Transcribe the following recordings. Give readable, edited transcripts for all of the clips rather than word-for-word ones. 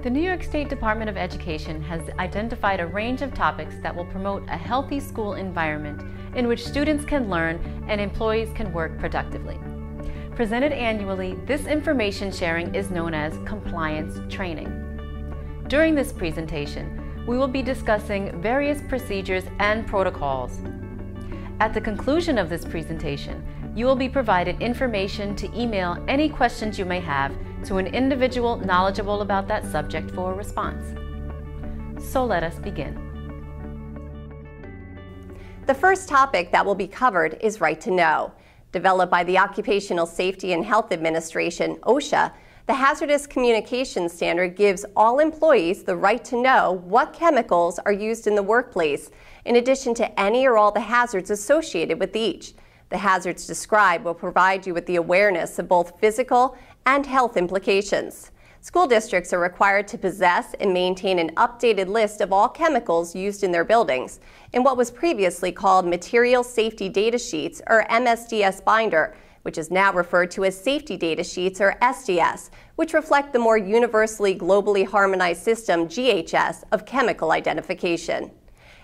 The New York State Department of Education has identified a range of topics that will promote a healthy school environment in which students can learn and employees can work productively. Presented annually, this information sharing is known as compliance training. During this presentation, we will be discussing various procedures and protocols. At the conclusion of this presentation, you will be provided information to email any questions you may have to an individual knowledgeable about that subject for a response. So let us begin. The first topic that will be covered is Right to Know. Developed by the Occupational Safety and Health Administration, OSHA, the Hazardous Communications Standard gives all employees the right to know what chemicals are used in the workplace, in addition to any or all the hazards associated with each. The hazards described will provide you with the awareness of both physical and health implications. School districts are required to possess and maintain an updated list of all chemicals used in their buildings in what was previously called Material Safety Data Sheets, or MSDS binder, which is now referred to as Safety Data Sheets, or SDS, which reflect the more universally globally harmonized system, GHS, of chemical identification.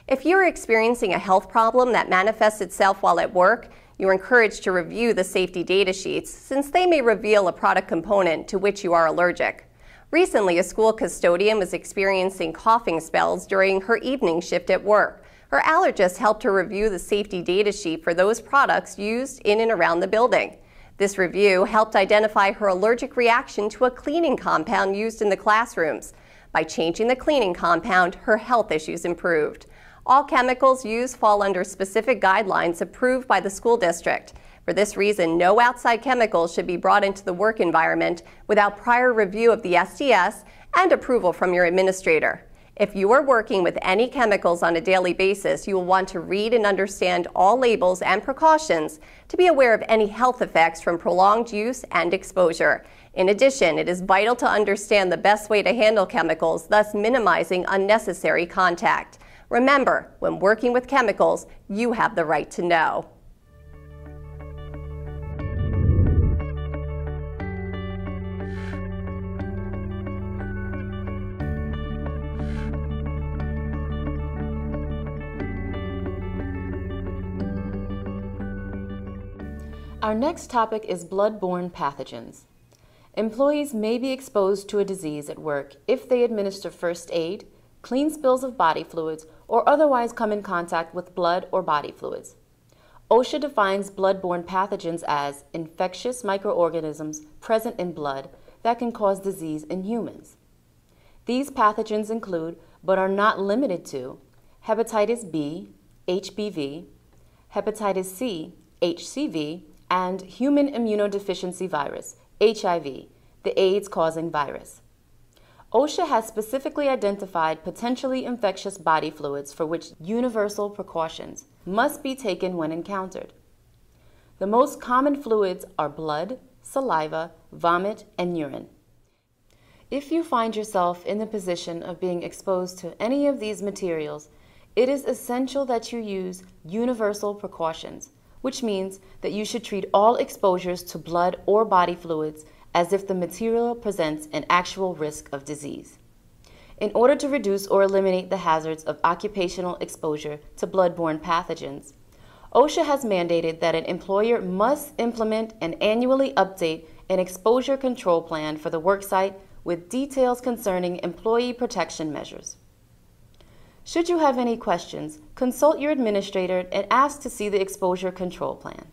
If you are experiencing a health problem that manifests itself while at work, you are encouraged to review the safety data sheets since they may reveal a product component to which you are allergic. Recently, a school custodian was experiencing coughing spells during her evening shift at work. Her allergist helped her review the safety data sheet for those products used in and around the building. This review helped identify her allergic reaction to a cleaning compound used in the classrooms. By changing the cleaning compound, her health issues improved. All chemicals used fall under specific guidelines approved by the school district. For this reason, no outside chemicals should be brought into the work environment without prior review of the SDS and approval from your administrator. If you are working with any chemicals on a daily basis, you will want to read and understand all labels and precautions to be aware of any health effects from prolonged use and exposure. In addition, it is vital to understand the best way to handle chemicals, thus minimizing unnecessary contact. Remember, when working with chemicals, you have the right to know. Our next topic is blood-borne pathogens. Employees may be exposed to a disease at work if they administer first aid, clean spills of body fluids, or otherwise come in contact with blood or body fluids. OSHA defines blood-borne pathogens as infectious microorganisms present in blood that can cause disease in humans. These pathogens include, but are not limited to, hepatitis B, HBV, hepatitis C, HCV, and human immunodeficiency virus, HIV, the AIDS-causing virus. OSHA has specifically identified potentially infectious body fluids for which universal precautions must be taken when encountered. The most common fluids are blood, saliva, vomit, and urine. If you find yourself in the position of being exposed to any of these materials, it is essential that you use universal precautions, which means that you should treat all exposures to blood or body fluids as if the material presents an actual risk of disease. In order to reduce or eliminate the hazards of occupational exposure to blood-borne pathogens, OSHA has mandated that an employer must implement and annually update an exposure control plan for the worksite with details concerning employee protection measures. Should you have any questions, consult your administrator and ask to see the exposure control plan.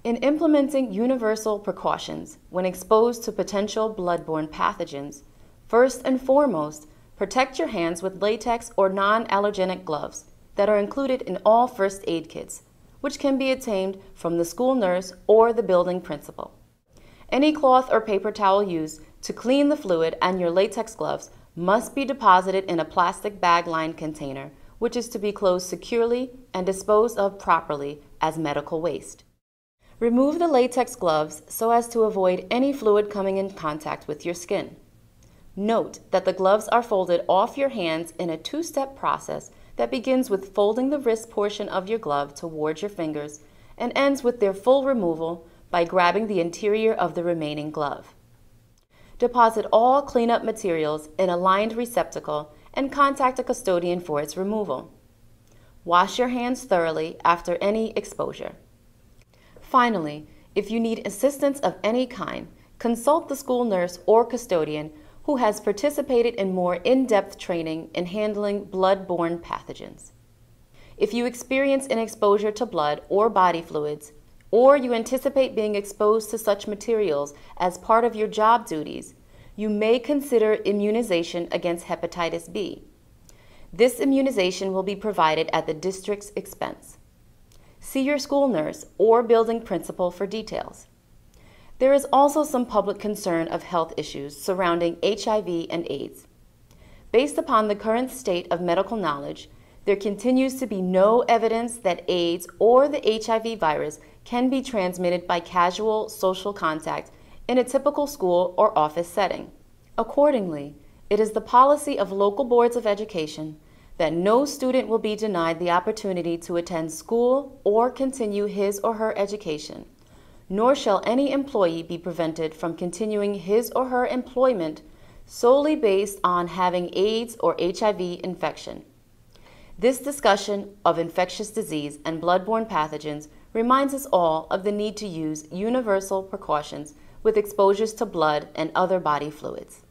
In implementing universal precautions when exposed to potential blood-borne pathogens, first and foremost, protect your hands with latex or non-allergenic gloves that are included in all first aid kits, which can be obtained from the school nurse or the building principal. Any cloth or paper towel used to clean the fluid and your latex gloves must be deposited in a plastic bag-lined container, which is to be closed securely and disposed of properly as medical waste. Remove the latex gloves so as to avoid any fluid coming in contact with your skin. Note that the gloves are folded off your hands in a two-step process that begins with folding the wrist portion of your glove towards your fingers and ends with their full removal by grabbing the interior of the remaining glove. Deposit all cleanup materials in a lined receptacle and contact a custodian for its removal. Wash your hands thoroughly after any exposure. Finally, if you need assistance of any kind, consult the school nurse or custodian who has participated in more in-depth training in handling blood-borne pathogens. If you experience an exposure to blood or body fluids, or you anticipate being exposed to such materials as part of your job duties, you may consider immunization against hepatitis B. This immunization will be provided at the district's expense. See your school nurse or building principal for details. There is also some public concern of health issues surrounding HIV and AIDS. Based upon the current state of medical knowledge, there continues to be no evidence that AIDS or the HIV virus can be transmitted by casual social contact in a typical school or office setting. Accordingly, it is the policy of local boards of education that no student will be denied the opportunity to attend school or continue his or her education, nor shall any employee be prevented from continuing his or her employment solely based on having AIDS or HIV infection. This discussion of infectious disease and blood-borne pathogens reminds us all of the need to use universal precautions with exposures to blood and other body fluids.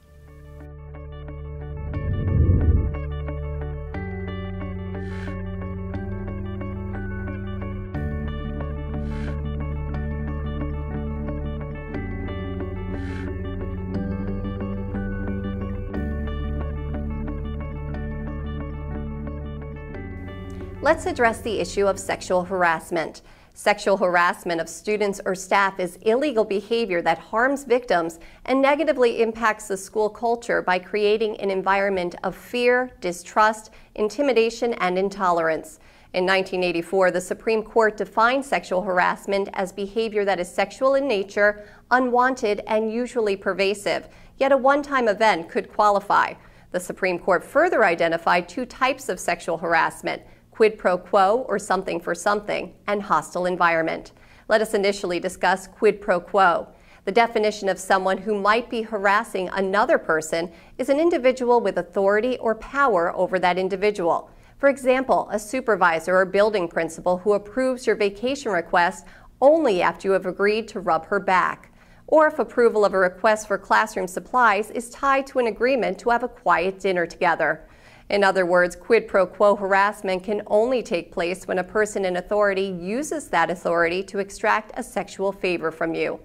Let's address the issue of sexual harassment. Sexual harassment of students or staff is illegal behavior that harms victims and negatively impacts the school culture by creating an environment of fear, distrust, intimidation, and intolerance. In 1984, the Supreme Court defined sexual harassment as behavior that is sexual in nature, unwanted, and usually pervasive, yet a one-time event could qualify. The Supreme Court further identified two types of sexual harassment: quid pro quo, or something for something, and hostile environment. Let us initially discuss quid pro quo. The definition of someone who might be harassing another person is an individual with authority or power over that individual. For example, a supervisor or building principal who approves your vacation request only after you have agreed to rub her back. Or if approval of a request for classroom supplies is tied to an agreement to have a quiet dinner together. In other words, quid pro quo harassment can only take place when a person in authority uses that authority to extract a sexual favor from you.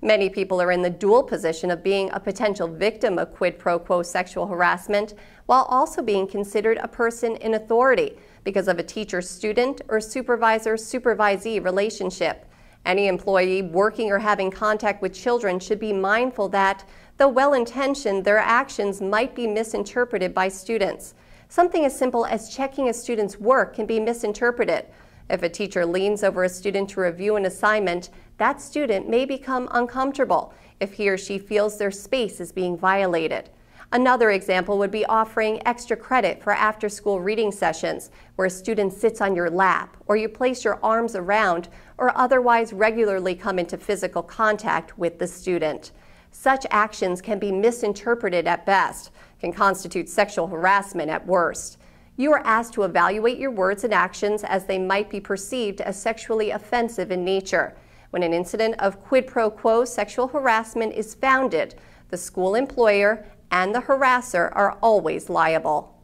Many people are in the dual position of being a potential victim of quid pro quo sexual harassment while also being considered a person in authority because of a teacher-student or supervisor-supervisee relationship. Any employee working or having contact with children should be mindful that, though well-intentioned, their actions might be misinterpreted by students. Something as simple as checking a student's work can be misinterpreted. If a teacher leans over a student to review an assignment, that student may become uncomfortable if he or she feels their space is being violated. Another example would be offering extra credit for after-school reading sessions, where a student sits on your lap, or you place your arms around, or otherwise regularly come into physical contact with the student. Such actions can be misinterpreted at best, can constitute sexual harassment at worst. You are asked to evaluate your words and actions as they might be perceived as sexually offensive in nature. When an incident of quid pro quo sexual harassment is founded, the school employer and the harasser are always liable.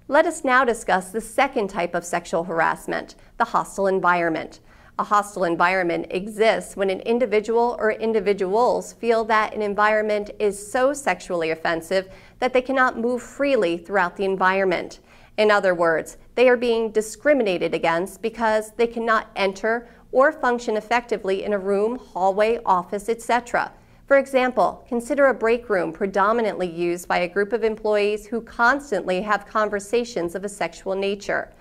Let us now discuss the second type of sexual harassment, the hostile environment. A hostile environment exists when an individual or individuals feel that an environment is so sexually offensive that they cannot move freely throughout the environment. In other words, they are being discriminated against because they cannot enter or function effectively in a room, hallway, office, etc. For example, consider a break room predominantly used by a group of employees who constantly have conversations of a sexual nature.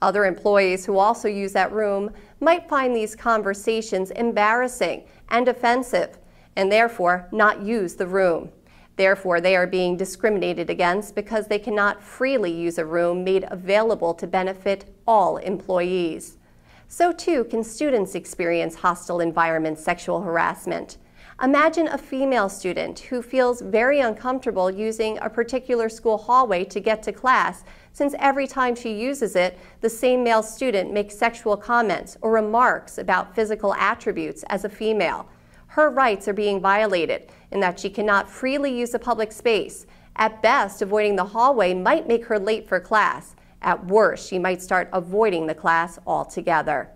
Other employees who also use that room might find these conversations embarrassing and offensive, and therefore not use the room. Therefore, they are being discriminated against because they cannot freely use a room made available to benefit all employees. So too can students experience hostile environment sexual harassment. Imagine a female student who feels very uncomfortable using a particular school hallway to get to class, since every time she uses it, the same male student makes sexual comments or remarks about physical attributes as a female. Her rights are being violated in that she cannot freely use a public space. At best, avoiding the hallway might make her late for class. At worst, she might start avoiding the class altogether.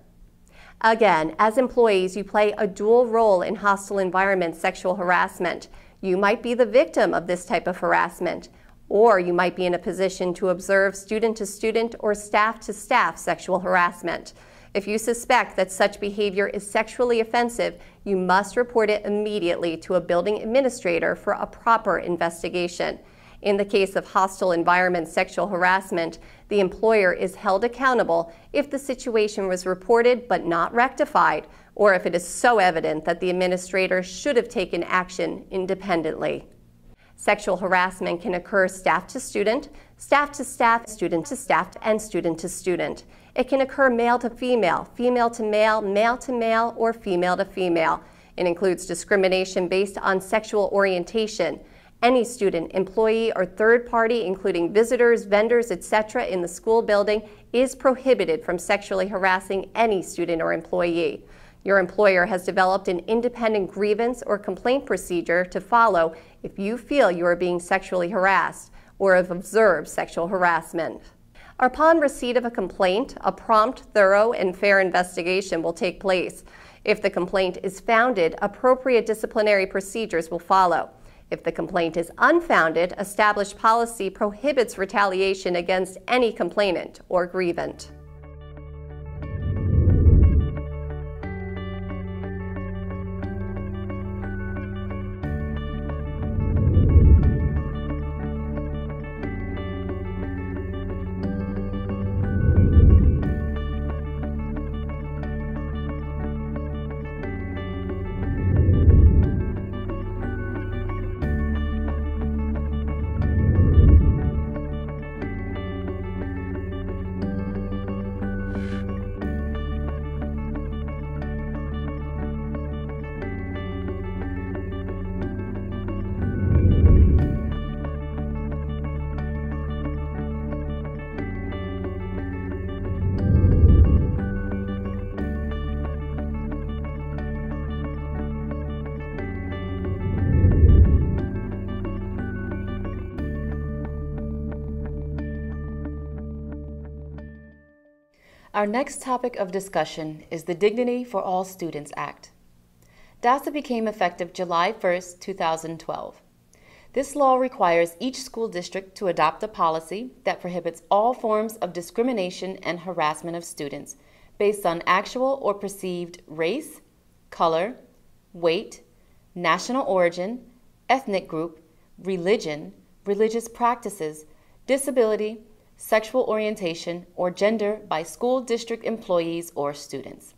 Again, as employees, you play a dual role in hostile environment sexual harassment. You might be the victim of this type of harassment, or you might be in a position to observe student-to-student or staff-to-staff sexual harassment. If you suspect that such behavior is sexually offensive, you must report it immediately to a building administrator for a proper investigation. In the case of hostile environment sexual harassment, the employer is held accountable if the situation was reported but not rectified, or if it is so evident that the administrator should have taken action independently. Sexual harassment can occur staff to student, student to staff, and student to student. It can occur male to female to male, or female to female. It includes discrimination based on sexual orientation. Any student, employee, or third party, including visitors, vendors, etc., in the school building is prohibited from sexually harassing any student or employee. Your employer has developed an independent grievance or complaint procedure to follow if you feel you are being sexually harassed or have observed sexual harassment. Upon receipt of a complaint, a prompt, thorough, and fair investigation will take place. If the complaint is founded, appropriate disciplinary procedures will follow. If the complaint is unfounded, established policy prohibits retaliation against any complainant or grievant. Our next topic of discussion is the Dignity for All Students Act. DASA became effective July 1, 2012. This law requires each school district to adopt a policy that prohibits all forms of discrimination and harassment of students based on actual or perceived race, color, weight, national origin, ethnic group, religion, religious practices, disability, sexual orientation, or gender by school district employees or students.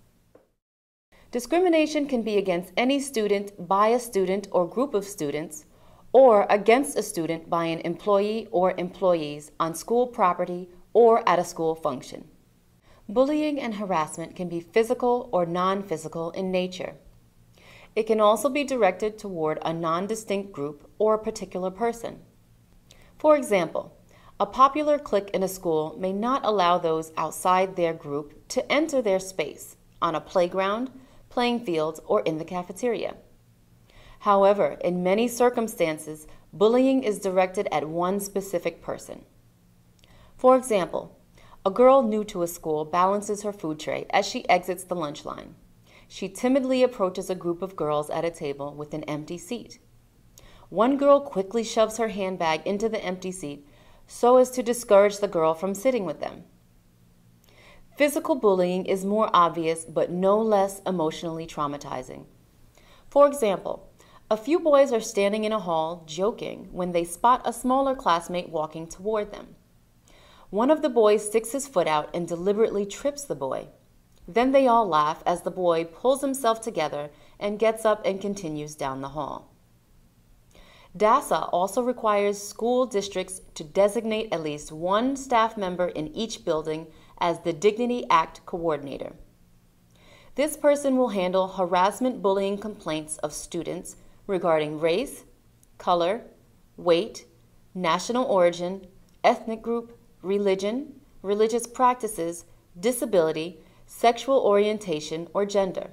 Discrimination can be against any student by a student or group of students, or against a student by an employee or employees on school property or at a school function. Bullying and harassment can be physical or non-physical in nature. It can also be directed toward a non-distinct group or a particular person. For example, a popular clique in a school may not allow those outside their group to enter their space on a playground, playing fields, or in the cafeteria. However, in many circumstances, bullying is directed at one specific person. For example, a girl new to a school balances her food tray as she exits the lunch line. She timidly approaches a group of girls at a table with an empty seat. One girl quickly shoves her handbag into the empty seat so as to discourage the girl from sitting with them. Physical bullying is more obvious but no less emotionally traumatizing. For example, a few boys are standing in a hall joking when they spot a smaller classmate walking toward them. One of the boys sticks his foot out and deliberately trips the boy. Then they all laugh as the boy pulls himself together and gets up and continues down the hall. DASA also requires school districts to designate at least one staff member in each building as the Dignity Act coordinator. This person will handle harassment bullying complaints of students regarding race, color, weight, national origin, ethnic group, religion, religious practices, disability, sexual orientation, or gender.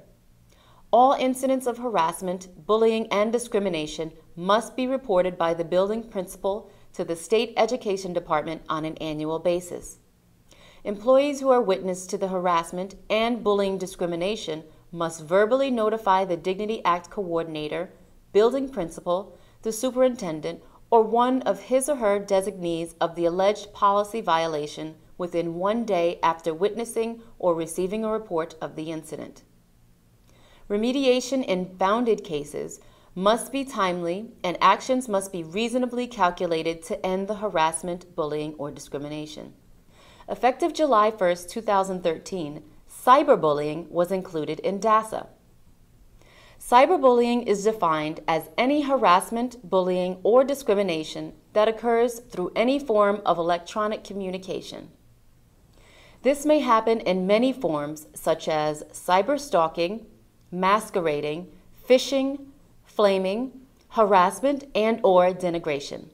All incidents of harassment, bullying, and discrimination must be reported by the building principal to the State Education Department on an annual basis. Employees who are witness to the harassment and bullying discrimination must verbally notify the Dignity Act coordinator, building principal, the superintendent, or one of his or her designees of the alleged policy violation within 1 day after witnessing or receiving a report of the incident. Remediation in founded cases must be timely, and actions must be reasonably calculated to end the harassment, bullying, or discrimination. Effective July 1, 2013, cyberbullying was included in DASA. Cyberbullying is defined as any harassment, bullying, or discrimination that occurs through any form of electronic communication. This may happen in many forms, such as cyberstalking, masquerading, phishing, flaming, harassment, and/or denigration.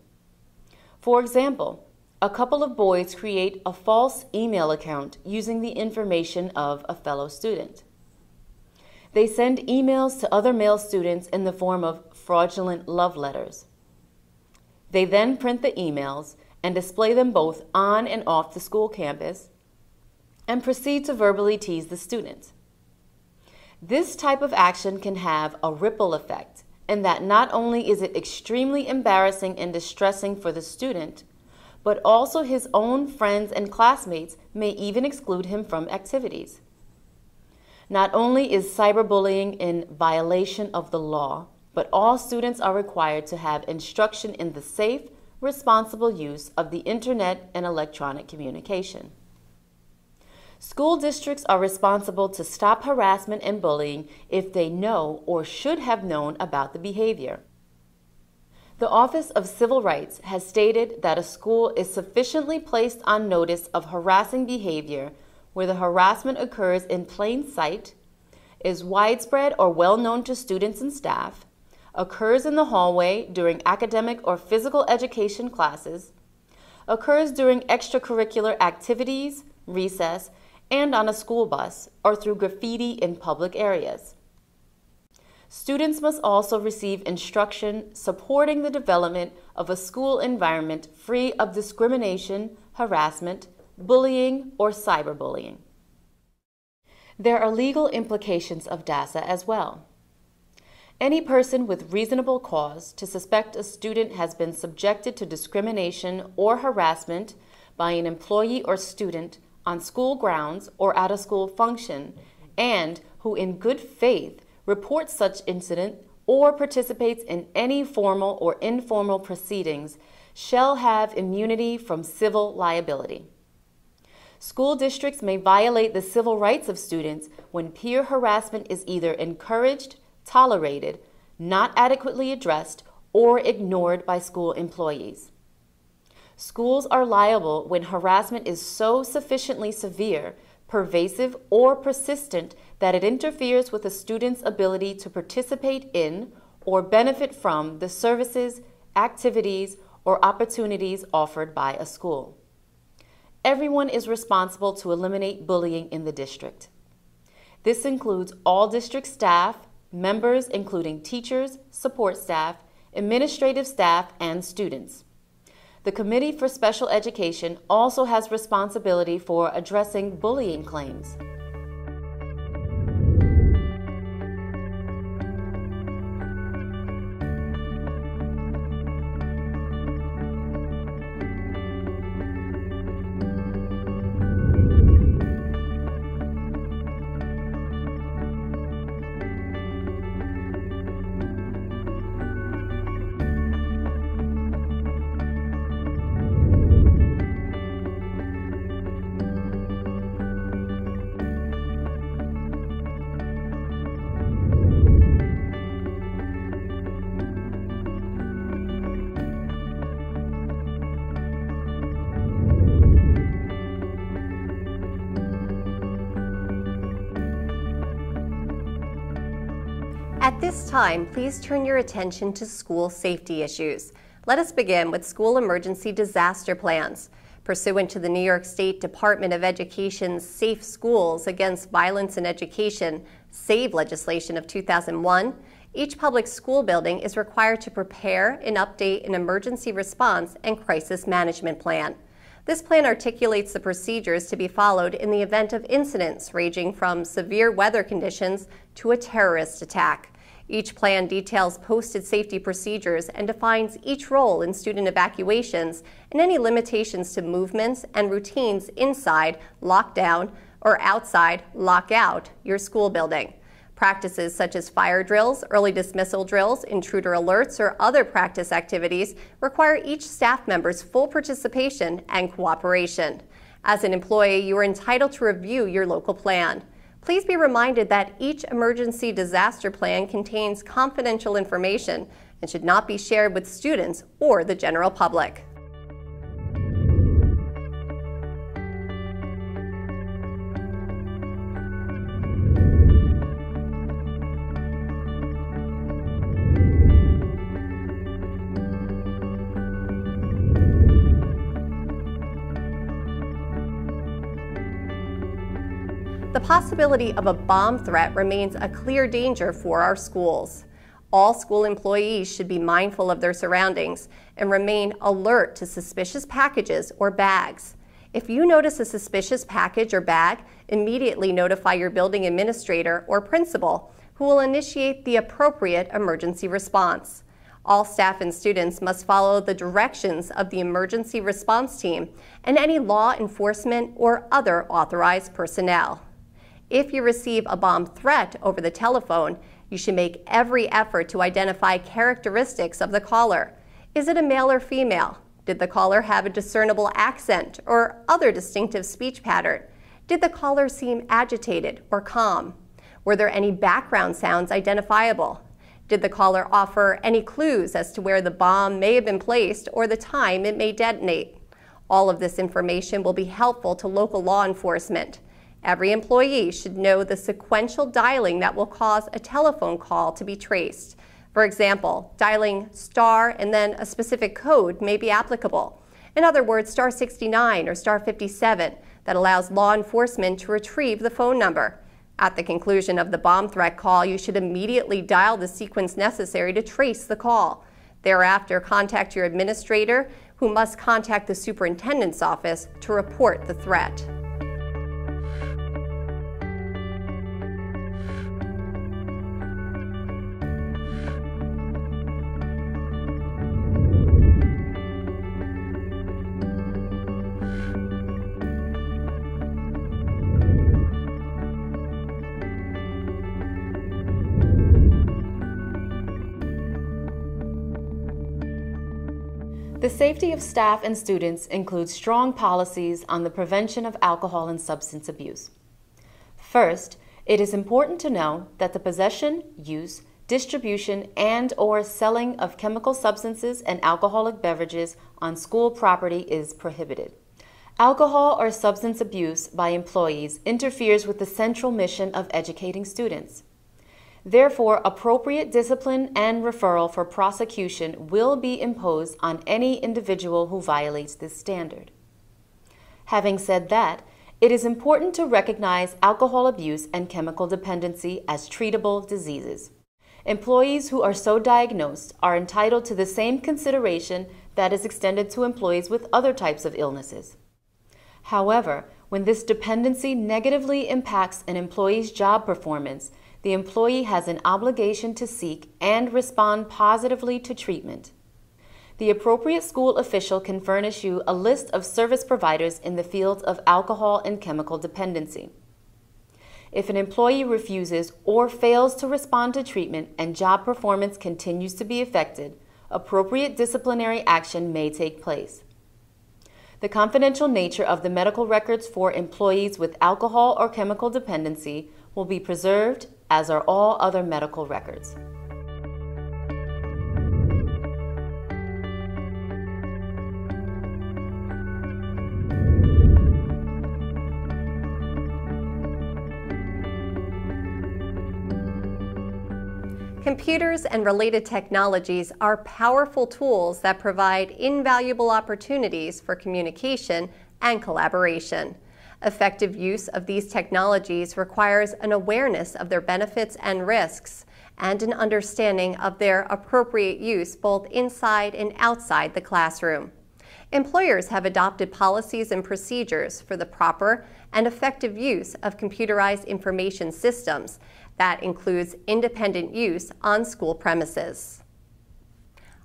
For example, a couple of boys create a false email account using the information of a fellow student. They send emails to other male students in the form of fraudulent love letters. They then print the emails and display them both on and off the school campus and proceed to verbally tease the student. This type of action can have a ripple effect in that not only is it extremely embarrassing and distressing for the student, but also his own friends and classmates may even exclude him from activities. Not only is cyberbullying in violation of the law, but all students are required to have instruction in the safe, responsible use of the internet and electronic communication. School districts are responsible to stop harassment and bullying if they know or should have known about the behavior. The Office of Civil Rights has stated that a school is sufficiently placed on notice of harassing behavior where the harassment occurs in plain sight, is widespread or well known to students and staff, occurs in the hallway during academic or physical education classes, occurs during extracurricular activities, recess, and on a school bus, or through graffiti in public areas. Students must also receive instruction supporting the development of a school environment free of discrimination, harassment, bullying, or cyberbullying. There are legal implications of DASA as well. Any person with reasonable cause to suspect a student has been subjected to discrimination or harassment by an employee or student on school grounds or at a school function, and who in good faith reports such incident or participates in any formal or informal proceedings shall have immunity from civil liability. School districts may violate the civil rights of students when peer harassment is either encouraged, tolerated, not adequately addressed, or ignored by school employees. Schools are liable when harassment is so sufficiently severe, pervasive, or persistent that it interferes with a student's ability to participate in or benefit from the services, activities, or opportunities offered by a school. Everyone is responsible to eliminate bullying in the district. This includes all district staff, members including teachers, support staff, administrative staff, and students. The Committee for Special Education also has responsibility for addressing bullying claims. At this time, please turn your attention to school safety issues. Let us begin with school emergency disaster plans. Pursuant to the New York State Department of Education's Safe Schools Against Violence in Education, SAVE legislation of 2001, each public school building is required to prepare and update an emergency response and crisis management plan. This plan articulates the procedures to be followed in the event of incidents ranging from severe weather conditions to a terrorist attack. Each plan details posted safety procedures and defines each role in student evacuations and any limitations to movements and routines inside lockdown or outside lockout your school building. Practices such as fire drills, early dismissal drills, intruder alerts, or other practice activities require each staff member's full participation and cooperation. As an employee, you are entitled to review your local plan. Please be reminded that each emergency disaster plan contains confidential information and should not be shared with students or the general public. The possibility of a bomb threat remains a clear danger for our schools. All school employees should be mindful of their surroundings and remain alert to suspicious packages or bags. If you notice a suspicious package or bag, immediately notify your building administrator or principal, who will initiate the appropriate emergency response. All staff and students must follow the directions of the emergency response team and any law enforcement or other authorized personnel. If you receive a bomb threat over the telephone, you should make every effort to identify characteristics of the caller. Is it a male or female? Did the caller have a discernible accent or other distinctive speech pattern? Did the caller seem agitated or calm? Were there any background sounds identifiable? Did the caller offer any clues as to where the bomb may have been placed or the time it may detonate? All of this information will be helpful to local law enforcement. Every employee should know the sequential dialing that will cause a telephone call to be traced. For example, dialing star and then a specific code may be applicable. In other words, star 69 or star 57 that allows law enforcement to retrieve the phone number. At the conclusion of the bomb threat call, you should immediately dial the sequence necessary to trace the call. Thereafter, contact your administrator, who must contact the superintendent's office to report the threat. The safety of staff and students includes strong policies on the prevention of alcohol and substance abuse. First, it is important to know that the possession, use, distribution, and/or selling of chemical substances and alcoholic beverages on school property is prohibited. Alcohol or substance abuse by employees interferes with the central mission of educating students. Therefore, appropriate discipline and referral for prosecution will be imposed on any individual who violates this standard. Having said that, it is important to recognize alcohol abuse and chemical dependency as treatable diseases. Employees who are so diagnosed are entitled to the same consideration that is extended to employees with other types of illnesses. However, when this dependency negatively impacts an employee's job performance, the employee has an obligation to seek and respond positively to treatment. The appropriate school official can furnish you a list of service providers in the fields of alcohol and chemical dependency. If an employee refuses or fails to respond to treatment and job performance continues to be affected, appropriate disciplinary action may take place. The confidential nature of the medical records for employees with alcohol or chemical dependency will be preserved, as are all other medical records. Computers and related technologies are powerful tools that provide invaluable opportunities for communication and collaboration. Effective use of these technologies requires an awareness of their benefits and risks, and an understanding of their appropriate use both inside and outside the classroom. Employers have adopted policies and procedures for the proper and effective use of computerized information systems. That includes independent use on school premises.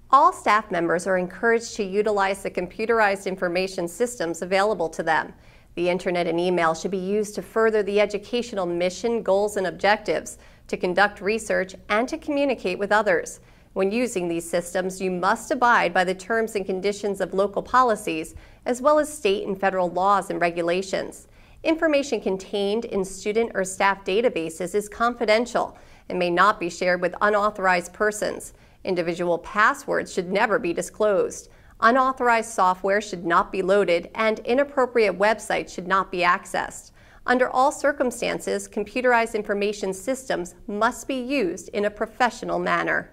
All staff members are encouraged to utilize the computerized information systems available to them. The internet and email should be used to further the educational mission, goals, and objectives, to conduct research, and to communicate with others. When using these systems, you must abide by the terms and conditions of local policies, as well as state and federal laws and regulations. Information contained in student or staff databases is confidential and may not be shared with unauthorized persons. Individual passwords should never be disclosed. Unauthorized software should not be loaded, and inappropriate websites should not be accessed. Under all circumstances, computerized information systems must be used in a professional manner.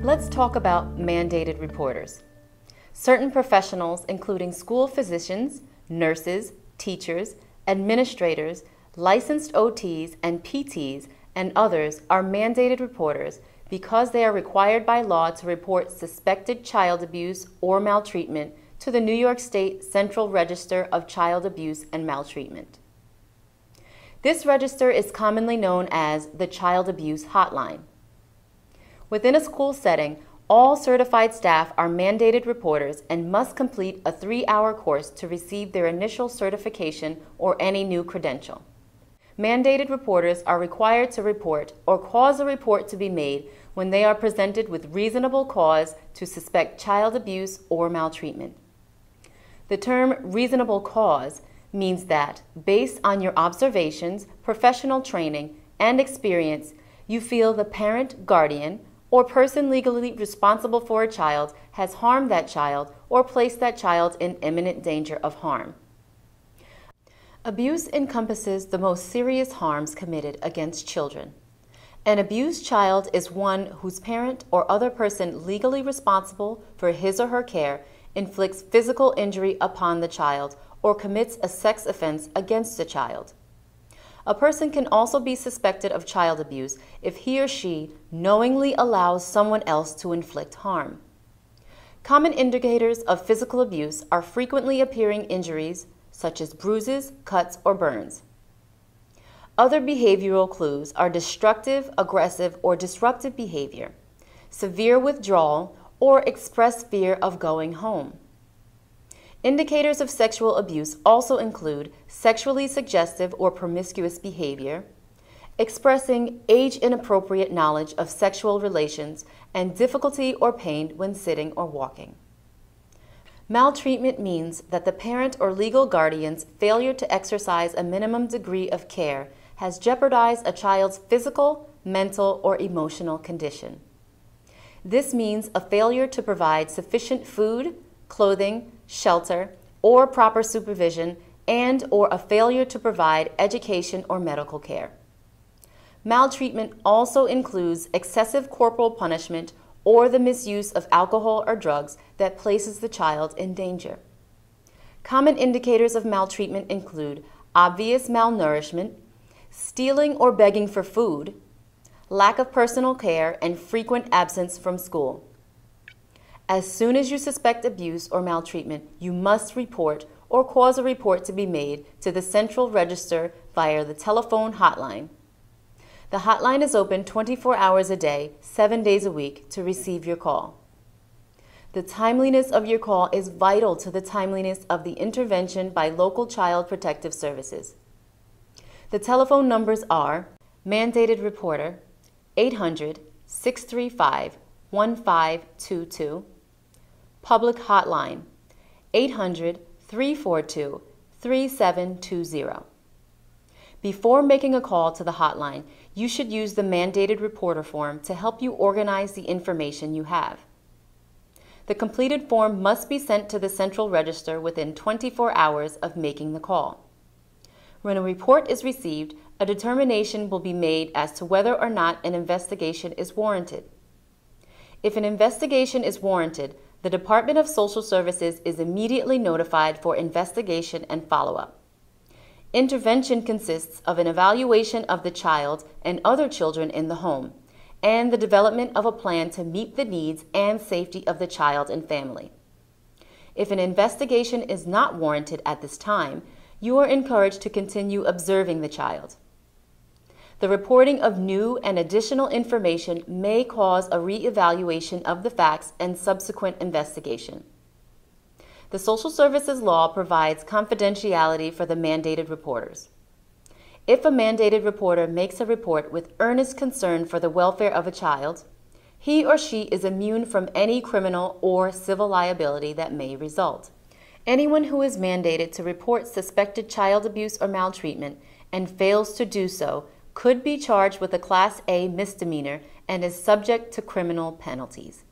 Let's talk about mandated reporters. Certain professionals, including school physicians, nurses, teachers, administrators, licensed OTs and PTs, and others, are mandated reporters because they are required by law to report suspected child abuse or maltreatment to the New York State Central Register of Child Abuse and Maltreatment. This register is commonly known as the Child Abuse Hotline. Within a school setting, all certified staff are mandated reporters and must complete a 3-hour course to receive their initial certification or any new credential. Mandated reporters are required to report or cause a report to be made when they are presented with reasonable cause to suspect child abuse or maltreatment. The term reasonable cause means that, based on your observations, professional training, and experience, you feel the parent, guardian, or person legally responsible for a child has harmed that child or placed that child in imminent danger of harm. Abuse encompasses the most serious harms committed against children. An abused child is one whose parent or other person legally responsible for his or her care inflicts physical injury upon the child or commits a sex offense against the child. A person can also be suspected of child abuse if he or she knowingly allows someone else to inflict harm. Common indicators of physical abuse are frequently appearing injuries, such as bruises, cuts, or burns. Other behavioral clues are destructive, aggressive, or disruptive behavior, severe withdrawal, or expressed fear of going home. Indicators of sexual abuse also include sexually suggestive or promiscuous behavior, expressing age-inappropriate knowledge of sexual relations, and difficulty or pain when sitting or walking. Maltreatment means that the parent or legal guardian's failure to exercise a minimum degree of care has jeopardized a child's physical, mental, or emotional condition. This means a failure to provide sufficient food, clothing, shelter, or proper supervision, and or a failure to provide education or medical care. Maltreatment also includes excessive corporal punishment or the misuse of alcohol or drugs that places the child in danger. Common indicators of maltreatment include obvious malnourishment, stealing or begging for food, lack of personal care, and frequent absence from school. As soon as you suspect abuse or maltreatment, you must report or cause a report to be made to the Central Register via the telephone hotline. The hotline is open 24 hours a day, 7 days a week to receive your call. The timeliness of your call is vital to the timeliness of the intervention by local child protective services. The telephone numbers are Mandated Reporter 800-635-1522, Public Hotline, 800-342-3720. Before making a call to the hotline, you should use the mandated reporter form to help you organize the information you have. The completed form must be sent to the Central Register within 24 hours of making the call. When a report is received, a determination will be made as to whether or not an investigation is warranted. If an investigation is warranted, the Department of Social Services is immediately notified for investigation and follow-up. Intervention consists of an evaluation of the child and other children in the home, and the development of a plan to meet the needs and safety of the child and family. If an investigation is not warranted at this time, you are encouraged to continue observing the child. The reporting of new and additional information may cause a re-evaluation of the facts and subsequent investigation. The Social Services law provides confidentiality for the mandated reporters. If a mandated reporter makes a report with earnest concern for the welfare of a child, he or she is immune from any criminal or civil liability that may result. Anyone who is mandated to report suspected child abuse or maltreatment and fails to do so could be charged with a Class A misdemeanor and is subject to criminal penalties.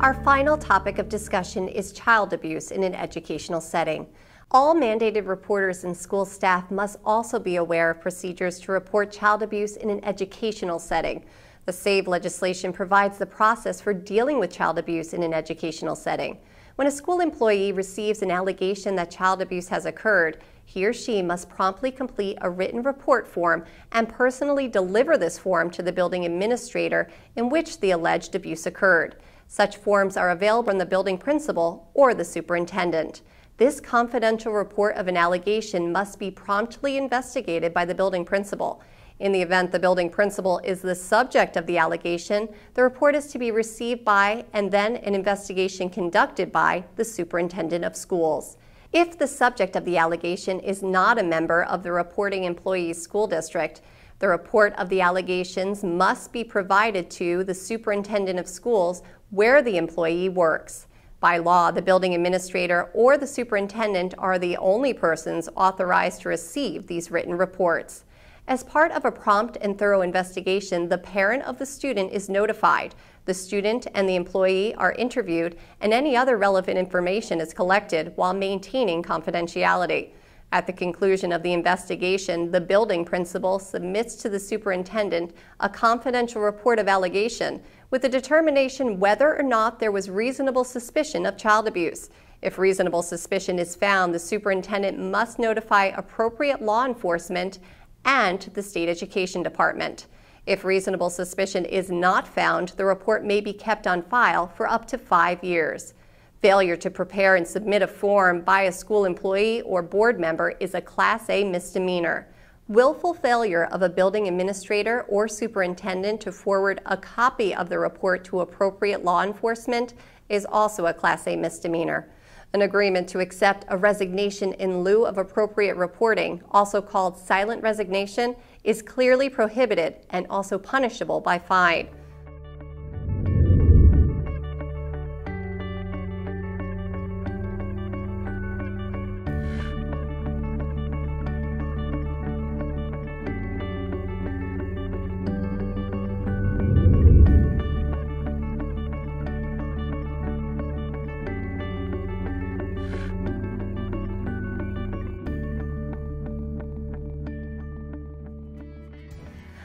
Our final topic of discussion is child abuse in an educational setting. All mandated reporters and school staff must also be aware of procedures to report child abuse in an educational setting. The SAVE legislation provides the process for dealing with child abuse in an educational setting. When a school employee receives an allegation that child abuse has occurred, he or she must promptly complete a written report form and personally deliver this form to the building administrator in which the alleged abuse occurred. Such forms are available from the building principal or the superintendent. This confidential report of an allegation must be promptly investigated by the building principal. In the event the building principal is the subject of the allegation, the report is to be received by and then an investigation conducted by the superintendent of schools. If the subject of the allegation is not a member of the reporting employee's school district, the report of the allegations must be provided to the superintendent of schools where the employee works. By law, the building administrator or the superintendent are the only persons authorized to receive these written reports. As part of a prompt and thorough investigation, the parent of the student is notified. The student and the employee are interviewed, and any other relevant information is collected while maintaining confidentiality. At the conclusion of the investigation, the building principal submits to the superintendent a confidential report of allegation with a determination whether or not there was reasonable suspicion of child abuse. If reasonable suspicion is found, the superintendent must notify appropriate law enforcement and the state education department. If reasonable suspicion is not found, the report may be kept on file for up to 5 years. Failure to prepare and submit a form by a school employee or board member is a Class A misdemeanor. Willful failure of a building administrator or superintendent to forward a copy of the report to appropriate law enforcement is also a Class A misdemeanor. An agreement to accept a resignation in lieu of appropriate reporting, also called silent resignation, is clearly prohibited and also punishable by fine.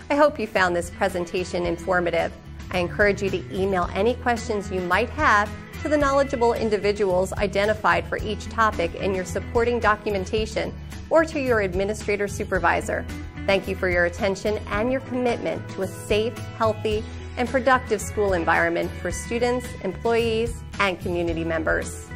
I hope you found this presentation informative. I encourage you to email any questions you might have to the knowledgeable individuals identified for each topic in your supporting documentation or to your administrator supervisor. Thank you for your attention and your commitment to a safe, healthy, and productive school environment for students, employees, and community members.